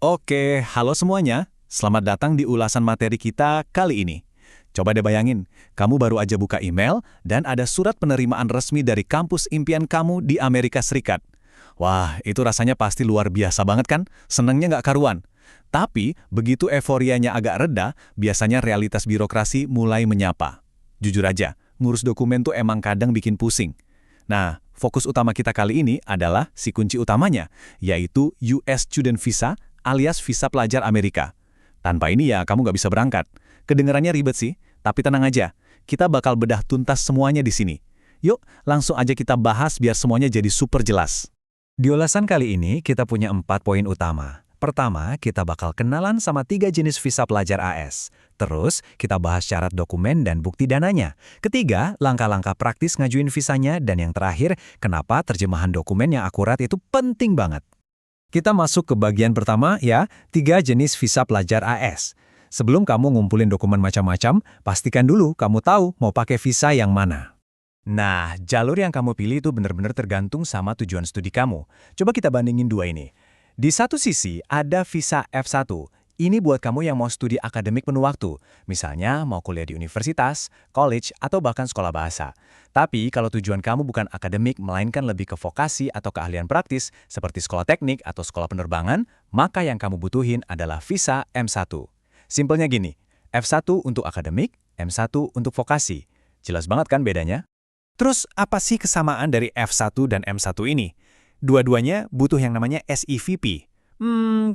Oke, halo semuanya. Selamat datang di ulasan materi kita kali ini. Coba deh bayangin, kamu baru aja buka email dan ada surat penerimaan resmi dari kampus impian kamu di Amerika Serikat. Wah, itu rasanya pasti luar biasa banget kan? Senengnya nggak karuan. Tapi, begitu euforianya agak reda, biasanya realitas birokrasi mulai menyapa. Jujur aja, ngurus dokumen tuh emang kadang bikin pusing. Nah, fokus utama kita kali ini adalah si kunci utamanya, yaitu US Student Visa alias visa pelajar Amerika. Tanpa ini ya kamu nggak bisa berangkat. Kedengarannya ribet sih, tapi tenang aja. Kita bakal bedah tuntas semuanya di sini. Yuk, langsung aja kita bahas biar semuanya jadi super jelas. Di ulasan kali ini, kita punya 4 poin utama. Pertama, kita bakal kenalan sama 3 jenis visa pelajar AS. Terus, kita bahas syarat dokumen dan bukti dananya. Ketiga, langkah-langkah praktis ngajuin visanya. Dan yang terakhir, kenapa terjemahan dokumen yang akurat itu penting banget. Kita masuk ke bagian pertama ya, 3 jenis visa pelajar AS. Sebelum kamu ngumpulin dokumen macam-macam, pastikan dulu kamu tahu mau pakai visa yang mana. Nah, jalur yang kamu pilih itu benar-benar tergantung sama tujuan studi kamu. Coba kita bandingin dua ini. Di satu sisi, ada visa F1. Ini buat kamu yang mau studi akademik penuh waktu. Misalnya, mau kuliah di universitas, college, atau bahkan sekolah bahasa. Tapi, kalau tujuan kamu bukan akademik, melainkan lebih ke vokasi atau keahlian praktis, seperti sekolah teknik atau sekolah penerbangan, maka yang kamu butuhin adalah visa M1. Simpelnya gini, F1 untuk akademik, M1 untuk vokasi. Jelas banget kan bedanya? Terus, apa sih kesamaan dari F1 dan M1 ini? Dua-duanya butuh yang namanya SEVP.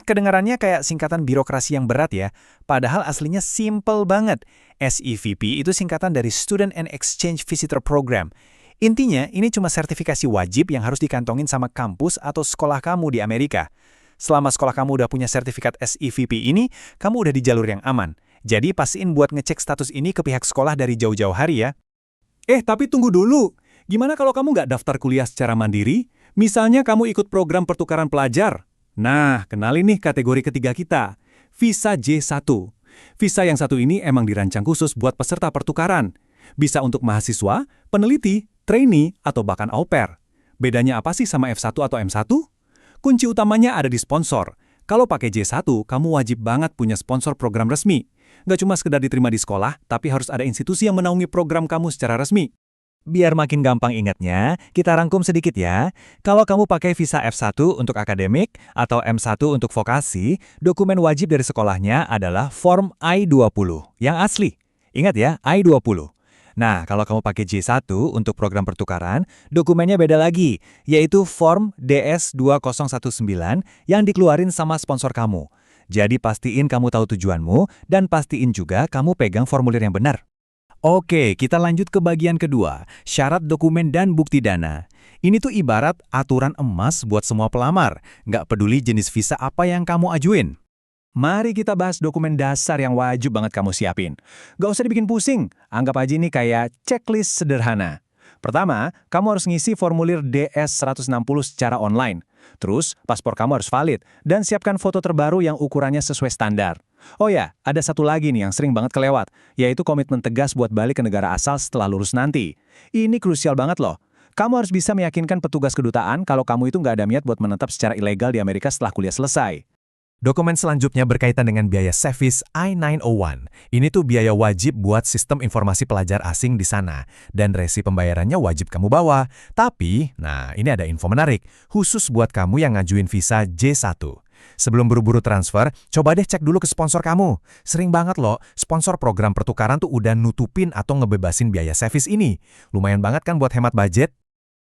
Kedengarannya kayak singkatan birokrasi yang berat ya. Padahal aslinya simple banget. SEVP itu singkatan dari Student and Exchange Visitor Program. Intinya, ini cuma sertifikasi wajib yang harus dikantongin sama kampus atau sekolah kamu di Amerika. Selama sekolah kamu udah punya sertifikat SEVP ini, kamu udah di jalur yang aman. Jadi pastiin buat ngecek status ini ke pihak sekolah dari jauh-jauh hari ya. Tapi tunggu dulu. Gimana kalau kamu nggak daftar kuliah secara mandiri? Misalnya kamu ikut program pertukaran pelajar. Nah, kenalin nih kategori ketiga kita, visa J1. Visa yang satu ini emang dirancang khusus buat peserta pertukaran. Bisa untuk mahasiswa, peneliti, trainee, atau bahkan au pair. Bedanya apa sih sama F1 atau M1? Kunci utamanya ada di sponsor. Kalau pakai J1, kamu wajib banget punya sponsor program resmi. Nggak cuma sekedar diterima di sekolah, tapi harus ada institusi yang menaungi program kamu secara resmi. Biar makin gampang ingatnya, kita rangkum sedikit ya. Kalau kamu pakai visa F1 untuk akademik atau M1 untuk vokasi, dokumen wajib dari sekolahnya adalah Form I-20 yang asli. Ingat ya, I-20. Nah, kalau kamu pakai J1 untuk program pertukaran, dokumennya beda lagi, yaitu Form DS-2019 yang dikeluarin sama sponsor kamu. Jadi pastiin kamu tahu tujuanmu dan pastiin juga kamu pegang formulir yang benar. Oke, kita lanjut ke bagian kedua, syarat dokumen dan bukti dana. Ini tuh ibarat aturan emas buat semua pelamar, nggak peduli jenis visa apa yang kamu ajuin. Mari kita bahas dokumen dasar yang wajib banget kamu siapin. Nggak usah dibikin pusing, anggap aja ini kayak checklist sederhana. Pertama, kamu harus ngisi formulir DS-160 secara online. Terus, paspor kamu harus valid, dan siapkan foto terbaru yang ukurannya sesuai standar. Oh ya, ada satu lagi nih yang sering banget kelewat, yaitu komitmen tegas buat balik ke negara asal setelah lulus nanti. Ini krusial banget loh. Kamu harus bisa meyakinkan petugas kedutaan kalau kamu itu nggak ada niat buat menetap secara ilegal di Amerika setelah kuliah selesai. Dokumen selanjutnya berkaitan dengan biaya SEVIS I-901. Ini tuh biaya wajib buat sistem informasi pelajar asing di sana. Dan resi pembayarannya wajib kamu bawa. Tapi, nah ini ada info menarik, khusus buat kamu yang ngajuin visa J1. Sebelum buru-buru transfer, coba deh cek dulu ke sponsor kamu. Sering banget loh, sponsor program pertukaran tuh udah nutupin atau ngebebasin biaya SEVIS ini. Lumayan banget kan buat hemat budget?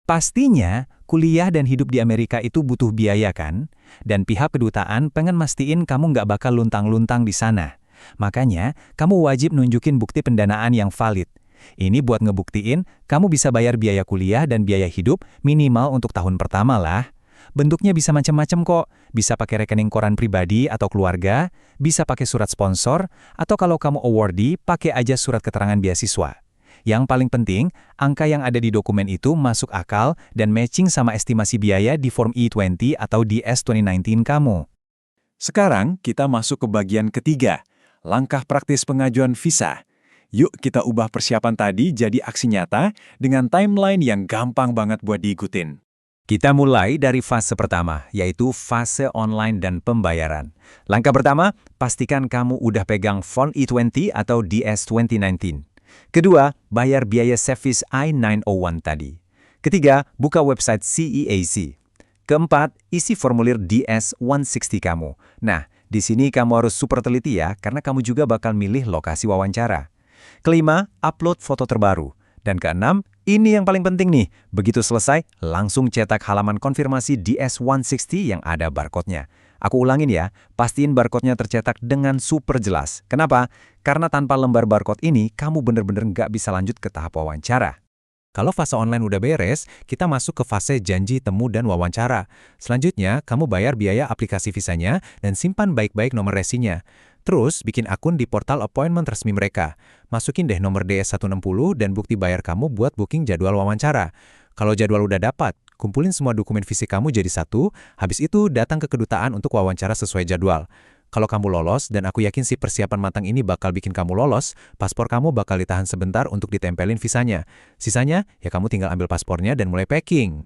Pastinya, kuliah dan hidup di Amerika itu butuh biaya kan? Dan pihak kedutaan pengen mastiin kamu nggak bakal luntang-luntang di sana. Makanya, kamu wajib nunjukin bukti pendanaan yang valid. Ini buat ngebuktiin, kamu bisa bayar biaya kuliah dan biaya hidup minimal untuk tahun pertama lah. Bentuknya bisa macam-macam kok. Bisa pakai rekening koran pribadi atau keluarga, bisa pakai surat sponsor, atau kalau kamu awardee, pakai aja surat keterangan beasiswa. Yang paling penting, angka yang ada di dokumen itu masuk akal dan matching sama estimasi biaya di Form E20 atau DS-2019 kamu. Sekarang kita masuk ke bagian ketiga, langkah praktis pengajuan visa. Yuk kita ubah persiapan tadi jadi aksi nyata dengan timeline yang gampang banget buat diikutin. Kita mulai dari fase pertama, yaitu fase online dan pembayaran. Langkah pertama, pastikan kamu udah pegang Phone E20 atau DS 2019. Kedua, bayar biaya service I-901 tadi. Ketiga, buka website CEAC. Keempat, isi formulir DS-160 kamu. Nah, di sini kamu harus super teliti ya, karena kamu juga bakal milih lokasi wawancara. Kelima, upload foto terbaru. Dan keenam, ini yang paling penting nih. Begitu selesai, langsung cetak halaman konfirmasi DS-160 yang ada barcode-nya. Aku ulangin ya, pastiin barcode-nya tercetak dengan super jelas. Kenapa? Karena tanpa lembar barcode ini, kamu bener-bener nggak bisa lanjut ke tahap wawancara. Kalau fase online udah beres, kita masuk ke fase janji temu dan wawancara. Selanjutnya, kamu bayar biaya aplikasi visanya dan simpan baik-baik nomor resinya. Terus, bikin akun di portal appointment resmi mereka. Masukin deh nomor DS-160 dan bukti bayar kamu buat booking jadwal wawancara. Kalau jadwal udah dapat, kumpulin semua dokumen fisik kamu jadi satu, habis itu datang ke kedutaan untuk wawancara sesuai jadwal. Kalau kamu lolos, dan aku yakin sih persiapan matang ini bakal bikin kamu lolos, paspor kamu bakal ditahan sebentar untuk ditempelin visanya. Sisanya, ya kamu tinggal ambil paspornya dan mulai packing.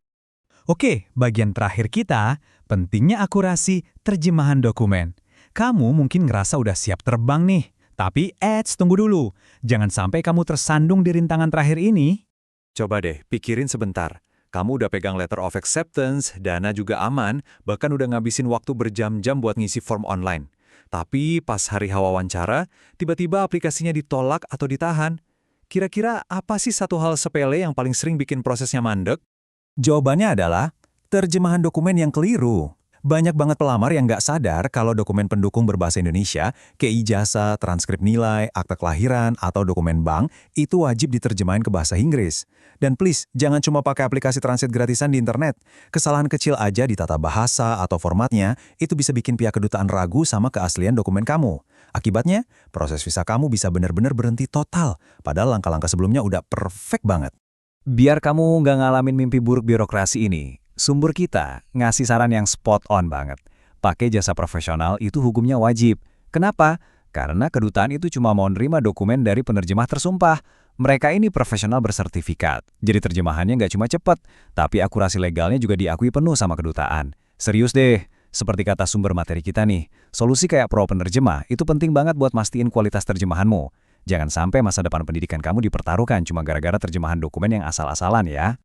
Oke, bagian terakhir kita, pentingnya akurasi terjemahan dokumen. Kamu mungkin ngerasa udah siap terbang nih, tapi tunggu dulu. Jangan sampai kamu tersandung di rintangan terakhir ini. Coba deh, pikirin sebentar. Kamu udah pegang letter of acceptance, dana juga aman, bahkan udah ngabisin waktu berjam-jam buat ngisi form online. Tapi pas hari wawancara, tiba-tiba aplikasinya ditolak atau ditahan. Kira-kira apa sih satu hal sepele yang paling sering bikin prosesnya mandek? Jawabannya adalah terjemahan dokumen yang keliru. Banyak banget pelamar yang nggak sadar kalau dokumen pendukung berbahasa Indonesia, kayak ijazah, transkrip nilai, akta kelahiran, atau dokumen bank, itu wajib diterjemahin ke bahasa Inggris. Dan please, jangan cuma pakai aplikasi translate gratisan di internet. Kesalahan kecil aja di tata bahasa atau formatnya, itu bisa bikin pihak kedutaan ragu sama keaslian dokumen kamu. Akibatnya, proses visa kamu bisa benar-benar berhenti total, padahal langkah-langkah sebelumnya udah perfect banget. Biar kamu nggak ngalamin mimpi buruk birokrasi ini, sumber kita ngasih saran yang spot on banget. Pakai jasa profesional itu hukumnya wajib. Kenapa? Karena kedutaan itu cuma mau nerima dokumen dari penerjemah tersumpah. Mereka ini profesional bersertifikat. Jadi terjemahannya nggak cuma cepat, tapi akurasi legalnya juga diakui penuh sama kedutaan. Serius deh, seperti kata sumber materi kita nih, solusi kayak pro penerjemah itu penting banget buat mastiin kualitas terjemahanmu. Jangan sampai masa depan pendidikan kamu dipertaruhkan cuma gara-gara terjemahan dokumen yang asal-asalan ya.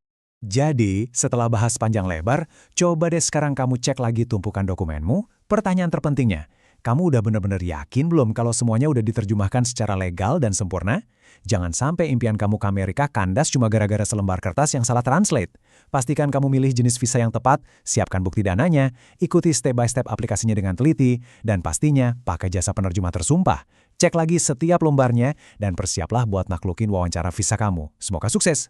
Jadi, setelah bahas panjang lebar, coba deh sekarang kamu cek lagi tumpukan dokumenmu. Pertanyaan terpentingnya, kamu udah benar-benar yakin belum kalau semuanya udah diterjemahkan secara legal dan sempurna? Jangan sampai impian kamu ke Amerika kandas cuma gara-gara selembar kertas yang salah translate. Pastikan kamu milih jenis visa yang tepat, siapkan bukti dananya, ikuti step-by-step aplikasinya dengan teliti, dan pastinya pakai jasa penerjemah tersumpah. Cek lagi setiap lembarnya, dan persiaplah buat naklukin wawancara visa kamu. Semoga sukses!